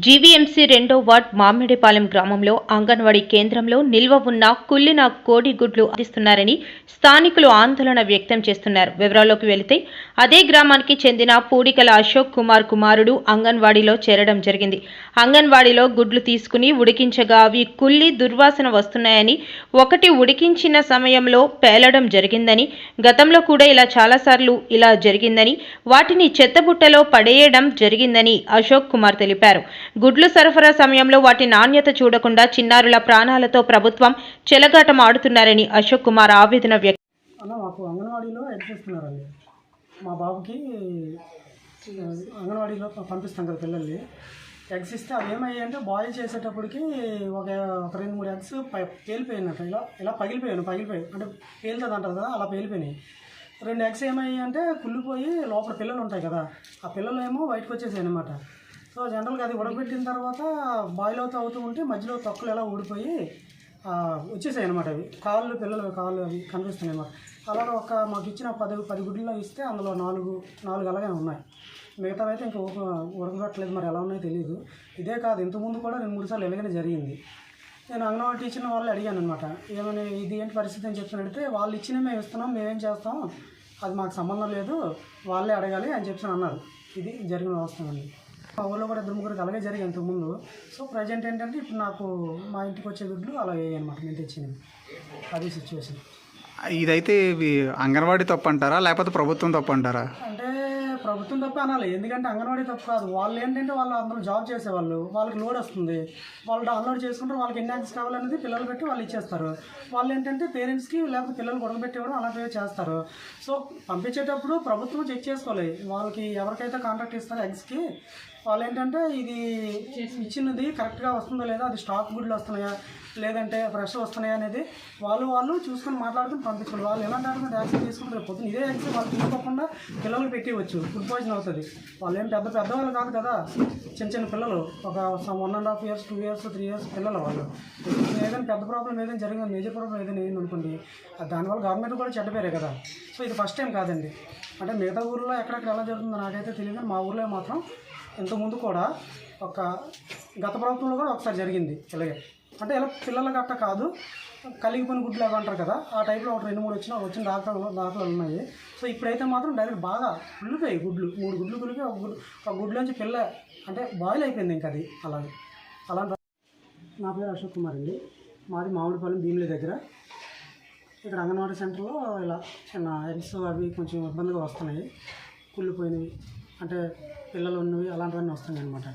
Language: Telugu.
జీవీఎంసీ 2వ వార్డ్ మామిడిపాలెం గ్రామంలో అంగన్వాడీ కేంద్రంలో నిల్వ ఉన్న కుళ్ళిన కోడి గుడ్లు అందిస్తున్నారని స్థానికులు ఆందోళన వ్యక్తం చేస్తున్నారు. వివరాల్లోకి వెళితే అదే గ్రామానికి చెందిన పూడికల అశోక్ కుమార్ కుమారుడు అంగన్వాడీలో చేరడం జరిగింది. అంగన్వాడీలో గుడ్లు తీసుకుని ఉడికించగా అవి కుళ్ళి దుర్వాసన వస్తున్నాయని, ఒకటి ఉడికించిన సమయంలో పేలడం జరిగిందని, గతంలో కూడా చాలాసార్లు ఇలా జరిగిందని, వాటిని చెత్తబుట్టలో పడేయడం జరిగిందని అశోక్ కుమార్ తెలిపారు. గుడ్లు సరఫరా సమయంలో వాటి నాణ్యత చూడకుండా చిన్నారుల ప్రాణాలతో ప్రభుత్వం చెలగాటం ఆడుతున్నారని అశోక్ కుమార్ ఆవేదన వ్యక్తం. మాకు అంగన్వాడీలో ఎగ్స్ ఇస్తున్నారండి. మా బాబుకి అంగన్వాడీలో పంపిస్తాం కదా పిల్లల్ని. ఎగ్స్ ఇస్తే అవి ఏమయ్యాయి అంటే బాయిల్ చేసేటప్పటికి ఒక 2-3 ఎగ్స్ పేలిపోయినట్టు ఇలా పగిలిపోయాయి అంటే పేలుతుంది అంటారు కదా, అలా పేలిపోయినాయి. 2 ఎగ్స్ ఏమయ్యాయి అంటే కుళ్ళిపోయి లోపల పిల్లలు ఉంటాయి కదా, ఆ పిల్లలు ఏమో బయటకు వచ్చేసాయి అనమాట. సో జనరల్గా అది ఉడకబెట్టిన తర్వాత బాయిల్ అవుతూ ఉంటే మధ్యలో తొక్కలు ఎలా ఊడిపోయి వచ్చేసాయి అనమాట. అవి పిల్లల కాళ్ళు అవి కనిపిస్తున్నాయి అన్నమాట. అలాగే మాకు ఇచ్చిన 10 గుడ్లలో ఇస్తే అందులో 4 అలాగే ఉన్నాయి. మిగతావి అయితే ఇంకా ఉడకబెట్టలేదు, మరి ఎలా ఉన్నాయో తెలియదు. ఇదే కాదు, ఇంతకుముందు కూడా 2-3 సార్లు ఎలాగైనా జరిగింది. నేను అంగన్వాడీ టీచర్ని వాళ్ళు అడిగాను అనమాట, ఏమని ఇది ఏంటి పరిస్థితి అని చెప్పి అడిగితే, వాళ్ళు ఇచ్చినవి మేము ఇస్తున్నాం, మేమేం చేస్తాం, అది మాకు సంబంధం లేదు, వాళ్ళే అడగాలి అని చెప్పి అన్నారు. ఇది జరిగిన వాస్తవం అండి. మా ఊళ్ళో కూడా 2-3 అలాగే జరిగింది ఇంతకుముందు. సో ప్రజెంట్ ఏంటంటే ఇప్పుడు నాకు మా ఇంటికి వచ్చే గుడ్లు అలా వేయనమాట, నేను తెచ్చినవి. అది సిచ్యువేషన్. ఇదైతే అంగన్వాడీ తప్పు అంటారా లేకపోతే ప్రభుత్వం తప్పు అంటారా? అంటే ప్రభుత్వం తప్పే అనాలి, ఎందుకంటే అంగన్వాడీ తప్పు కాదు. వాళ్ళు ఏంటంటే వాళ్ళు అందరూ జాబ్ చేసేవాళ్ళు, వాళ్ళకి లోడ్ వస్తుంది, వాళ్ళు డౌన్లోడ్ చేసుకుంటారు, వాళ్ళకి ఎన్ని యాక్స్ కావాలనేది పిల్లలు పెట్టి వాళ్ళు ఇచ్చేస్తారు. వాళ్ళు ఏంటంటే పేరెంట్స్కి లేకపోతే పిల్లలు గొడవపెట్టేవాడు అలాంటివి చేస్తారు. సో పంపించేటప్పుడు ప్రభుత్వం చెక్ చేసుకోవాలి, వాళ్ళకి ఎవరికైతే కాంట్రాక్ట్ ఇస్తారో ఎగ్స్కి, వాళ్ళు ఏంటంటే ఇది ఇచ్చినది కరెక్ట్గా వస్తుందో లేదా, అది స్టాక్ గుడ్లు వస్తున్నాయా లేదంటే ఫ్రెష్ వస్తున్నాయా అనేది వాళ్ళు చూసుకొని మాట్లాడుకుని పంపించాలి. వాళ్ళు ఎలాంటి ఆడుకుంటే యాక్షన్ తీసుకుంటారు. పొద్దున్న ఇదే యాక్షన్ వాళ్ళు తీసుకోకుండా పిల్లలకు పెట్టివచ్చు, ఫుడ్ పాయిజన్ అవుతుంది. వాళ్ళు ఏం పెద్దవాళ్ళు కాదు కదా, చిన్న పిల్లలు, ఒక 1.5 years 2 years 3 years పిల్లలు. వాళ్ళు ఏదైనా పెద్ద ప్రాబ్లం ఏదైనా జరిగింది, మేజర్ ప్రాబ్లం ఏదైనా అయింది అనుకోండి, దానివల్ల గవర్నమెంట్ కూడా చెడ్డపేరే కదా. సో ఇది ఫస్ట్ టైం కాదండి. అంటే మిగతా ఊర్లో ఎక్కడెక్కడ ఎలా జరుగుతుందో నాకైతే తెలియదు, మా ఊర్లో మాత్రం ఇంతకుముందు కూడా గత ప్రభుత్వంలో కూడా ఒకసారి జరిగింది ఇలాగే. అంటే ఇలా పిల్లల గట్ట కాదు, కలిగిపోయిన గుడ్లు అవి అంటారు కదా, ఆ టైప్లో 2-3 వచ్చిన దాఖలు ఉన్నాయి. సో ఇప్పుడైతే మాత్రం డైరెక్ట్ బాగా కుళ్ళిపోయాయి గుడ్లు. 3 గుడ్లు కులిపి ఒక గుడ్లోంచి పిల్ల అంటే బాయిల్ అయిపోయింది ఇంకా అది అలాగే. నా పేరు అశోక్ కుమార్ అండి. మాది మామిడిపాలెం భీమిలి దగ్గర. ఇక్కడ అంగన్వాడీ సెంటర్లో ఇలా చిన్న ఎగ్స్ అవి కొంచెం ఇబ్బందిగా వస్తున్నాయి, కుళ్ళిపోయినవి అంటే పిల్లలు ఉన్నవి అలాంటివన్నీ వస్తున్నాయి అన్నమాట.